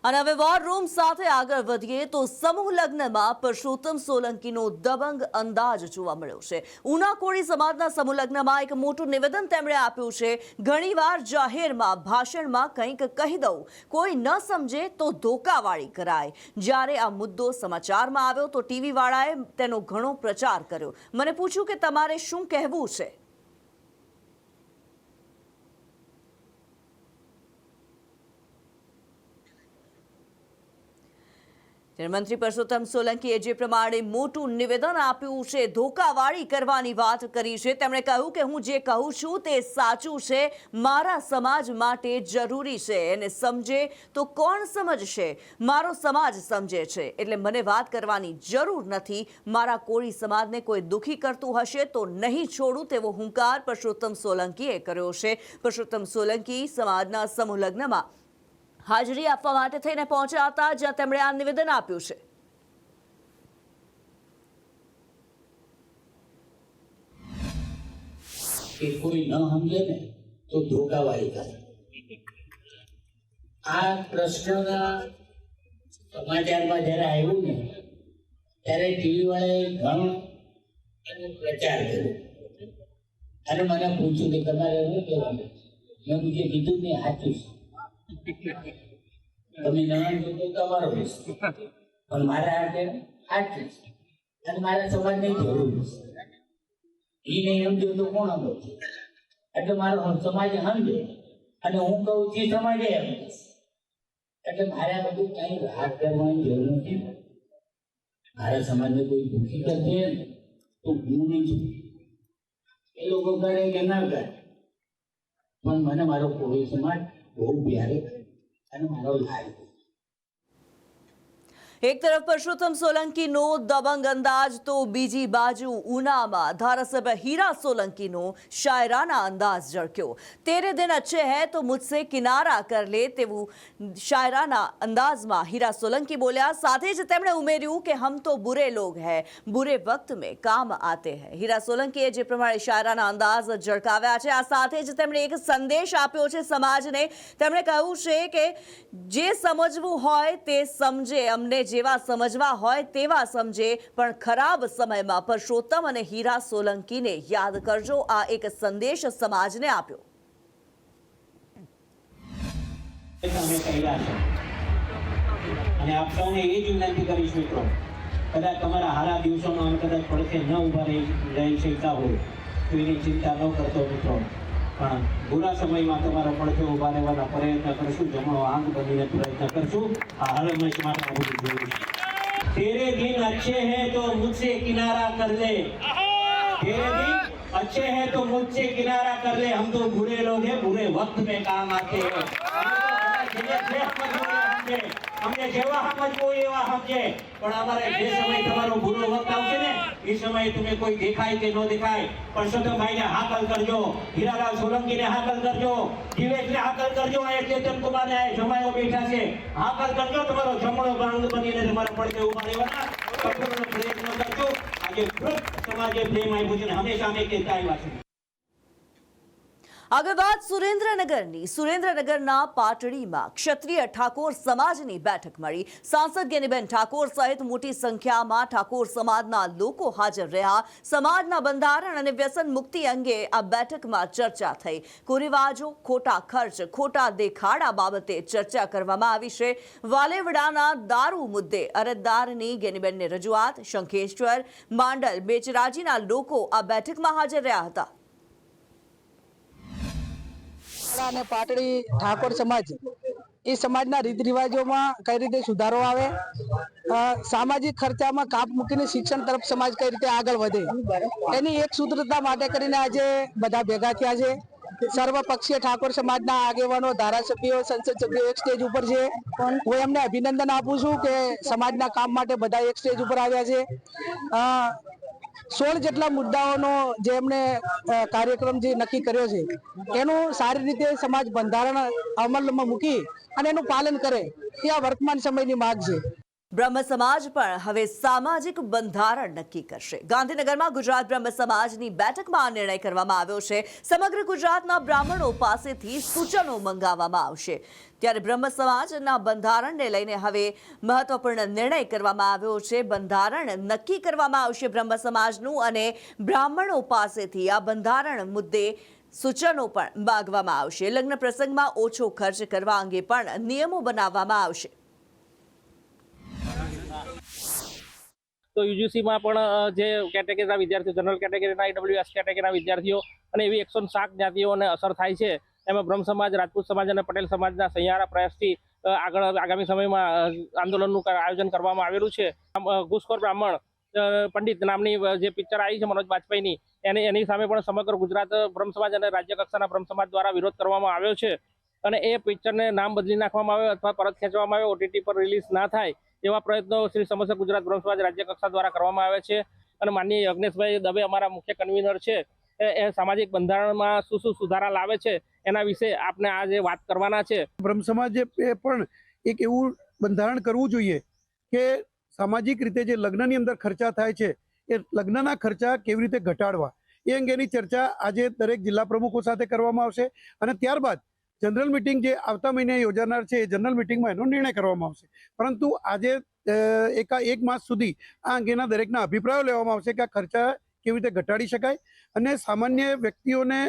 અને હવે war room સાથે આગળ વધીએ તો સમૂહ લગ્નમાં પરસોત્તમ સોલંકીનો દબંગ અંદાજ જોવા મળ્યો છે। ઉના કોળી સમાજના સમૂહ લગ્નમાં એક મોટું નિવેદન તેમણે આપ્યું છે। ઘણીવાર જાહેરમાં ભાષણમાં કંઈક કહી દઉં, કોઈ ન સમજે તો ધોકાવાળી કરાય। જ્યારે આ મુદ્દો સમાચારમાં આવ્યો તો ટીવી વાળાએ તેનો ઘણો પ્રચાર કર્યો। મને પૂછ્યું કે તમારે શું કહેવું છે। મંત્રી પરસોત્તમ સોલંકીએ જે પ્રમાણે મોટું નિવેદન આપ્યું છે, ધોકાવાળી કરવાની વાત કરી છે। તેમણે કહ્યું કે હું જે કહું છું તે સાચું છે, મારા સમાજ માટે જરૂરી છે। એને સમજે તો કોણ સમજશે? મારો સમાજ સમજે છે એટલે મને વાત કરવાની જરૂર નથી। મારા કોળી સમાજને કોઈ દુખી કરતું હશે તો નહીં છોડું તેવો હુંકાર પરસોત્તમ સોલંકીએ કર્યો છે। પરસોત્તમ સોલંકી સમાજના સમૂહ લગ્નમાં હાજરી આપવા માટે થઈને પહોંચ્યા હતા, જ્યાં તેમણે આ નિવેદન આપ્યું છે। કે કોઈ ન સમજે ને તો ધોકાવાળી કરે। આ પ્રશ્નના સમાચારમાં જ્યારે આવ્યું ને ત્યારે ટીવી વાળાએ ઘણો એનો પ્રચાર કર્યો અને મને પૂછ્યું કે તમારે શું કહેવાનું? મેં બીજે કીધું ને સાચું છે, તમે ન તો તમારો વિષય, પણ મારા હાથે સાચું છે અને મારા સમાજની જરૂર છે। એ નહીં સમજો તો કોણ સમજે? એટલે મારો સમાજ સમજે અને હું કહું છું સમાજે સમજે। એટલે મારે આ બધું કઈ રાગ કરવાની જરૂર નથી। મારા સમાજને કોઈ દુઃખી કરશે તો હું નહીં છું, એ લોકો કરે કે ના કરે, પણ મને મારો કોળી સમાજ બહુ પ્યારે અને મારો લાય। એક તરફ પરસોત્તમ સોલંકીનો દબંગ અંદાજ તો બીજી બાજુ ઉનામાં ધારાસભ્ય हीरा સોલંકીનો શાયરાના અંદાજ ઝળક્યો। तेरे दिन अच्छे हैं तो मुझसे किनारा कर ले તેવું શાયરાના અંદાજમાં हीरा સોલંકી બોલ્યા। સાથે જ તેમણે ઉમેર્યું કે હમ તો બુરે લોગ हैं, બુરે વક્ત में काम आते हैं। हीरा સોલંકીએ જે પ્રમાણે શાયરાના અંદાજ ઝળકાવ્યા છે, આ સાથે જ તેમણે એક સંદેશ આપ્યો છે સમાજને। તેમણે કહ્યું છે કે જે સમજવું હોય તે સમજે, અમને જેવા સમજવા હોય તેવા સમજે, પણ ખરાબ સમયમાં પરસોત્તમ અને हीरा સોલંકીને યાદ કરજો। આ એક સંદેશ સમાજને આપ્યો। અને આપ સૌને એ જ વિનંતી કરીશ મિત્રો, કદાચ તમારા હારા દિવસોમાં કદાચ પડખે ન ઉભા રહી શકતા હોય તો એની ચિંતા ન કરતો મિત્રો, પણ બુરા સમયમાં તમારા પડખે ઉભા રહેવાના પ્રયત્ન કરશું, જમણો આંગ બનીને પ્રયત્ન કરશું। આ હરમેશ માટે બધું જોયું છે। तेरे दिन अच्छे हैं तो मुझसे किनारा कर ले, तेरे दिन अच्छे हैं तो मुझसे किनारा कर ले, हम तो बुरे लोग हैं, बुरे वक्त में काम आते हैं। हमने जेवा समझવો એવા સમજે, પણ અમારે જે સમય તમારો બુરો વખત આવશે ને એ સમયે તમે કોઈ દેખાય કે ન દેખાય, પરસોત્તમભાઈને હાકલ કરજો, હીરાલાલ સોલંકીને હાકલ કરજો, દિવેશને હાકલ કરજો, આ ચેતન કુમારને આ જમાયો બેઠા છે, હાકલ કરજો। તમારો જમણો બાંગ બનીને તમારા પડખે ઉભા રહેવાના કઠોરનો પ્રયત્ન કરજો। આજે સમાજે પ્રેમ આપ્યું છે ને હંમેશા અમે કહેતા આવ્યા છીએ। આગળ વાત સુરેન્દ્રનગરની। સુરેન્દ્રનગરના પાટડીમાં ક્ષત્રિય ઠાકોર સમાજની બેઠક મળી। સાંસદ ગેનીબેન ઠાકોર સહિત મોટી સંખ્યામાં ઠાકોર સમાજના લોકો હાજર રહ્યા। સમાજના બંધારણ અને વ્યસન મુક્તિ અંગે આ બેઠકમાં ચર્ચા થઈ। કુરિવાજો, ખોટા ખર્ચ, ખોટા દેખાડા બાબતે ચર્ચા કરવામાં આવી છે। વાલેવડાના દારૂ મુદ્દે અરજદારની ગેનીબેનની રજૂઆત। શંખેશ્વર, માંડલ, બેચરાજીના લોકો આ બેઠકમાં હાજર રહ્યા હતા। અને પાટડી ઠાકોર સમાજ એ સમાજના રીત રિવાજોમાં કઈ રીતે સુધારો આવે, સામાજિક ખર્ચામાં કાપ મૂકીને શિક્ષણ તરફ સમાજ કઈ રીતે આગળ વધે, એની એક સૂત્રતા માટે કરીને આજે બધા ભેગા થયા છે। સર્વપક્ષીય ઠાકોર સમાજના આગેવાનો, ધારાસભ્યો, સંસદ સભ્યો એક સ્ટેજ ઉપર છે। હું એમને અભિનંદન આપું છું કે સમાજના કામ માટે બધા એક સ્ટેજ ઉપર આવ્યા છે। 16 જેટલા મુદ્દાઓનો જે એમને કાર્યક્રમ જે નક્કી કર્યો છે એનું સારી રીતે સમાજ બંધારણ અમલમાં મૂકી અને એનું પાલન કરે, એ આ વર્તમાન સમયની માંગ છે। બ્રહ્મ સમાજ પણ હવે સામાજિક બંધારણ નક્કી કરશે. ગાંધીનગરમાં ગુજરાત બ્રહ્મ સમાજની બેઠકમાં આ નિર્ણય કરવામાં આવ્યો છે. સમગ્ર ગુજરાતના બ્રાહ્મણો પાસેથી સૂચનો મંગાવવામાં આવશે. ત્યારે બ્રહ્મ સમાજના બંધારણને લઈને હવે મહત્વપૂર્ણ નિર્ણય કરવામાં આવ્યો છે. બંધારણ નક્કી કરવામાં આવશે બ્રહ્મ સમાજનું, અને બ્રાહ્મણો પાસેથી આ બંધારણ મુદ્દે સૂચનો પણ માંગવામાં આવશે. લગ્ન પ્રસંગમાં ઓછો ખર્ચ કરવા અંગે પણ નિયમો બનાવવામાં આવશે. તો યુજીસીમાં પણ જે કેટેગરીના વિદ્યાર્થીઓ, જનરલ કેટેગરીના, ઈડબ્લ્યુએસ કેટેગરીના વિદ્યાર્થીઓ અને એવી 107 જ્ઞાતિઓને અસર થાય છે, એમાં બ્રહ્મ સમાજ, રાજપૂત સમાજ અને પટેલ સમાજના સહિયારા પ્રયાસથી આગામી સમયમાં આંદોલનનું આયોજન કરવામાં આવેલું છે. ઘૂસખોર બ્રાહ્મણ પંડિત નામની જે પિક્ચર આવી છે મનોજ બાજપેયીની, એની સામે પણ સમગ્ર ગુજરાત બ્રહ્મ સમાજ અને રાજ્ય કક્ષાના બ્રહ્મ સમાજ દ્વારા વિરોધ કરવામાં આવ્યો છે. અને એ પિક્ચરને નામ બદલી નાખવામાં આવે અથવા પરત ખેંચવામાં આવે, ઓટીટી પર રિલીઝ ના થાય એવા પ્રયત્નો શ્રી સમસ્ત ગુજરાત બ્રહ્મ સમાજ રાજ્ય કક્ષા દ્વારા કરવામાં આવે છે. અને માનનીય યજ્ઞેશભાઈ દવે અમારા મુખ્ય કન્વીનર છે, એ સામાજિક બંધારણમાં શું સુધારા લાવે છે એના વિશે આપણે આજે વાત કરવાના છે. બ્રહ્મ સમાજે પણ એક એવું બંધારણ કરવું જોઈએ કે સામાજિક રીતે જે લગ્નની અંદર ખર્ચા થાય છે એ લગ્નના ખર્ચા કેવી રીતે ઘટાડવા, એ અંગેની ચર્ચા આજે દરેક જિલ્લા પ્રમુખો સાથે કરવામાં આવશે. અને ત્યારબાદ જનરલ મિટિંગ જે આવતા મહિને યોજાનાર છે એ જનરલ મિટિંગમાં એનો નિર્ણય કરવામાં આવશે. પરંતુ આજે એક માસ સુધી આ અંગેના દરેકના અભિપ્રાયો લેવામાં આવશે કે આ ખર્ચા કેવી રીતે ઘટાડી શકાય, અને સામાન્ય વ્યક્તિઓને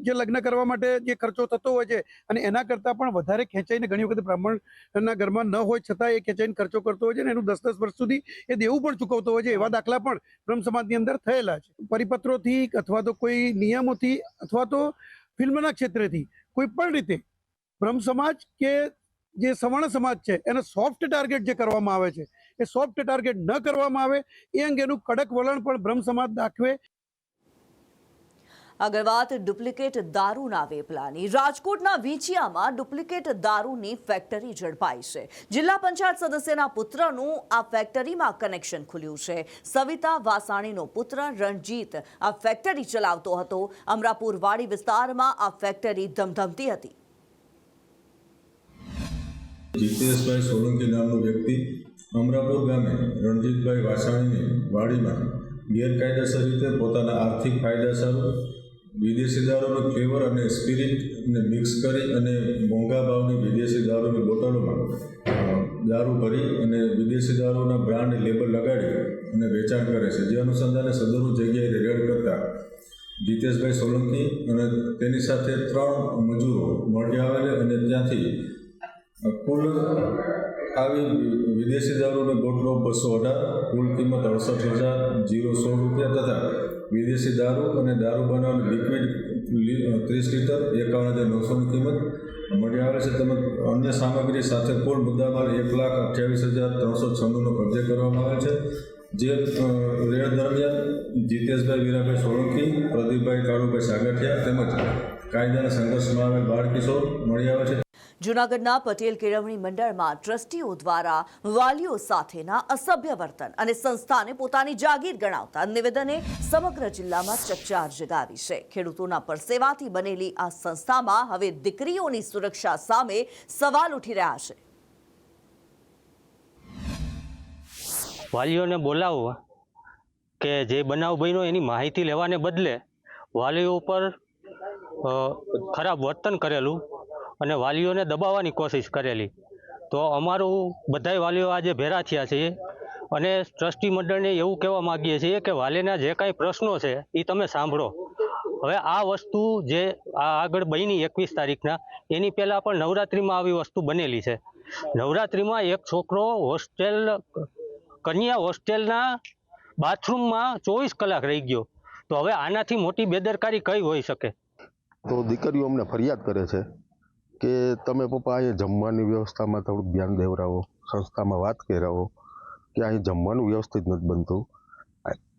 જે લગ્ન કરવા માટે જે ખર્ચો થતો હોય છે અને એના કરતાં પણ વધારે ખેંચાઈને, ઘણી વખત બ્રાહ્મણના ઘરમાં ન હોય છતાં એ ખેંચાઈને ખર્ચો કરતો હોય છે અને એનું 10-10 વર્ષ સુધી એ દેવું પણ ચૂકવતો હોય છે. એવા દાખલા પણ બ્રહ્મ સમાજની અંદર થયેલા છે. પરિપત્રોથી અથવા તો કોઈ નિયમોથી અથવા તો ફિલ્મના ક્ષેત્રેથી કોઈ પણ રીતે બ્રહ્મ સમાજ કે જે સવર્ણ સમાજ છે એને સોફ્ટ ટાર્ગેટ જે કરવામાં આવે છે એ સોફ્ટ ટાર્ગેટ ન કરવામાં આવે એ અંગેનું કડક વલણ પણ બ્રહ્મ સમાજ દાખવે. આગળ વાત ડુપ્લિકેટ દારૂના વેપલાની. રાજકોટના વીંછિયામાં ડુપ્લિકેટ દારૂની ફેક્ટરી ઝડપાઈ છે. જિલ્લા પંચાયત સદસ્યના પુત્રનું આ ફેક્ટરીમાં કનેક્શન ખુલ્યું છે. સવિતા વાસાણીનો પુત્ર રણજીત આ ફેક્ટરી ચલાવતો હતો. અમરાપુર વાડી વિસ્તારમાં આ ફેક્ટરી ધમધમતી હતી. જીતેશભાઈ સોલંકી નામનો વ્યક્તિ અમરાપુર ગામે રણજીતભાઈ વાસાણીની વાડીમાં ગેરકાયદેસર રીતે પોતાના આર્થિક ફાયદા સારું વિદેશી દારૂનો ફ્લેવર અને સ્પિરિટને મિક્સ કરી અને મોંઘા ભાવની વિદેશી દારૂની બોટલોમાં દારૂ ભરી અને વિદેશી દારૂના બ્રાન્ડ લેબલ લગાડી અને વેચાણ કરે છે. જે અનુસંધાને સદરનું જગ્યાએ રેડ કરતા જીતેશભાઈ સોલંકી અને તેની સાથે 3 મજૂરો મળી આવેલા અને ત્યાંથી કુલ આવી વિદેશી દારૂની બોટલો 218, કુલ કિંમત 68,016 રૂપિયા તથા વિદેશી દારૂ અને દારૂ બનાવવાની લિક્વિડ 30 લીટર 51,900ની કિંમત મળી આવે છે. તેમજ અન્ય સામગ્રી સાથે કુલ મુદ્દામાલ 1,28,396નો કબજે કરવામાં આવે છે. જે રેડ દરમિયાન જીતેશભાઈ વીરાભાઈ સોલંકી, પ્રદીપભાઈ કાળુભાઈ સાગઠિયા તેમજ કાયદાના સંઘર્ષમાં આવેલ બાળકિશોર મળી આવે છે. જૂનાગઢના પટેલ કેળવણી મંડળમાં ટ્રસ્ટીઓ દ્વારા વાલીઓ સાથેના અસભ્ય વર્તન અને સંસ્થાને પોતાની જાગીર ગણાવતા નિવેદને સમગ્ર જિલ્લામાં ચકચાર જગાવી છે. ખેડૂતોના પરસેવાથી બનેલી આ સંસ્થામાં હવે દીકરીઓની સુરક્ષા સામે સવાલ ઉઠી રહ્યા છે. વાલીઓને બોલાવવા કે જે બનાવ બન્યો એની માહિતી લેવાને બદલે વાલીઓ ઉપર ખરાબ વર્તન કરેલું અને વાલીઓને દબાવવાની કોશિશ કરેલી. તો અમારું બધાય વાલીઓ આજે ભેરા થયા છે અને ટ્રસ્ટી મંડળને એવું કહેવા માગીએ છીએ કે વાલીના જે કાંઈ પ્રશ્નો છે એ તમે સાંભળો. હવે આ વસ્તુ જે આગળ બની 21 તારીખના, એની પહેલાં પણ નવરાત્રિમાં આવી વસ્તુ બનેલી છે. નવરાત્રિમાં એક છોકરો કન્યા હોસ્ટેલના બાથરૂમમાં 24 કલાક રહી ગયો. તો હવે આનાથી મોટી બેદરકારી કઈ હોઈ શકે? તો દીકરીઓ અમને ફરિયાદ કરે છે કે તમે પપ્પા અહીંયા જમવાની વ્યવસ્થામાં થોડુંક ધ્યાન દેવડાવો, સંસ્થામાં વાત કરાવો કે અહીં જમવાનું વ્યવસ્થિત નથી બનતું.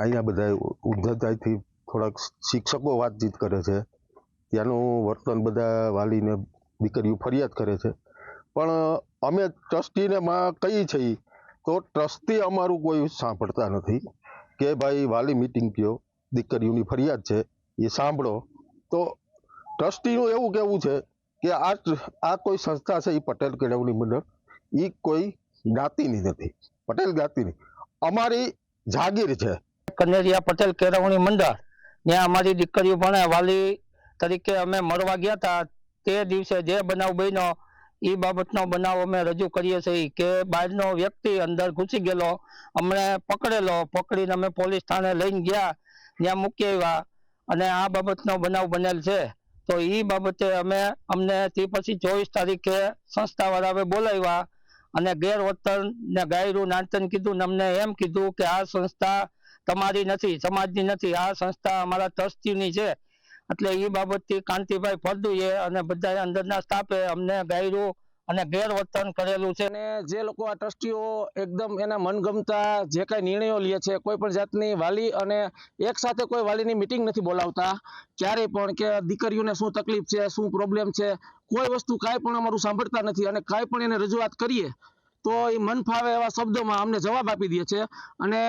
અહીંયા બધા ઉદ્ધતાઈથી થોડાક શિક્ષકો વાતચીત કરે છે, ત્યાંનું વર્તન બધા વાલીને દીકરીઓ ફરિયાદ કરે છે. પણ અમે ટ્રસ્ટીને કહીએ છીએ તો ટ્રસ્ટી અમારું કોઈ સાંભળતા નથી કે ભાઈ વાલી મિટિંગ કયો, દીકરીઓની ફરિયાદ છે એ સાંભળો. તો ટ્રસ્ટીનું એવું કહેવું છે કે આ કોઈ સંસ્થા છે એ પટેલ કેળવણી મંડળ, એ કોઈ જ્ઞાતિની નથી, પટેલ જ્ઞાતિની અમારી જાગીર છે. કનેરિયા પટેલ કેળવણી મંડળ ત્યાં અમારી દીકરીઓ ભણે, વાલી તરીકે અમે મળવા ગયા હતા. તે દિવસે જે બનાવ બન્યો એ બાબતનો બનાવ અમે રજૂ કરીએ છીએ કે બહારનો વ્યક્તિ અંદર ઘૂસી ગયેલો, અમને પકડીને અમે પોલીસ થાણે લઈને ગયા, ત્યાં મૂકી આવ્યા અને આ બાબતનો બનાવ બનેલ છે. તો એ બાબતે અમને તે પછી 24 તારીખે સંસ્થાવાળાએ બોલાવ્યા અને ગેરવર્તન ને ગાયરું નાનતન કીધું ને અમને એમ કીધું કે આ સંસ્થા તમારી નથી, સમાજની નથી, આ સંસ્થા અમારા ટ્રસ્ટીની છે. એટલે એ બાબતથી કાંતિભાઈ ફળદુએ અને બધા અંદરના સ્ટાફે અમને ગાયરું અને ગેરવર્તન કરેલું છે. અને જે લોકો આ ટ્રસ્ટીઓ એકદમ એના મનગમતા જે કાંઈ નિર્ણયો લે છે, કોઈ પણ જાતની વાલી અને એક સાથે કોઈ વાલીની મિટિંગ નથી બોલાવતા ક્યારેય પણ, કે દીકરીઓને શું તકલીફ છે, શું પ્રોબ્લેમ છે, કોઈ વસ્તુ કાંઈ પણ અમારું સાંભળતા નથી. અને કાંઈ પણ એને રજૂઆત કરીએ તો એ મન ફાવે એવા શબ્દોમાં અમને જવાબ આપી દે છે. અને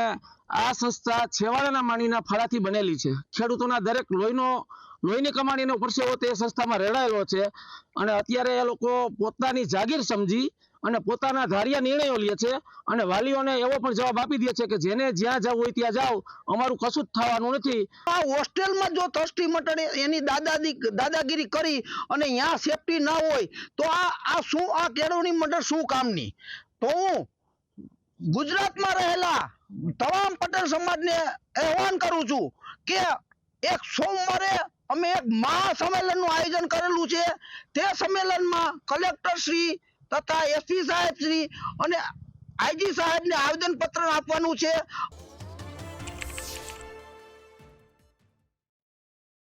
આ સંસ્થા છેવાડાના માનવીના ફાળાથી બનેલી છે. ખેડૂતોના દરેક લોહીની કમાણીનો પરસેવો તે સંસ્થામાં રેડાયેલો છે. અને અત્યારે એ લોકો પોતાની જાગીર સમજી અને પોતાના ધાર્યા નિર્ણયો લે છે અને વાલીઓને એવો પણ જવાબ આપી દે છે કે જેને જ્યાં જવું હોય ત્યાં જાઓ, અમારું કશું જ થવાનું નથી. આ હોસ્ટેલમાં જો ટ્રસ્ટી મંડળે એની દાદાગીરી કરી અને અહીંયા સેફટી ના હોય તો આ કેળવણી મંડળ શું કામની? તો હું ગુજરાતમાં રહેલા તમામ પટેલ સમાજને આહવાન કરું છું કે એક સોમવારે અમે એક મહાસંમેલનનું આયોજન કરેલું છે. તે સંમેલનમાં કલેક્ટર શ્રી તથા એસપી સાહેબ શ્રી અને આઈજી સાહેબને આવેદન પત્ર આપવાનું છે.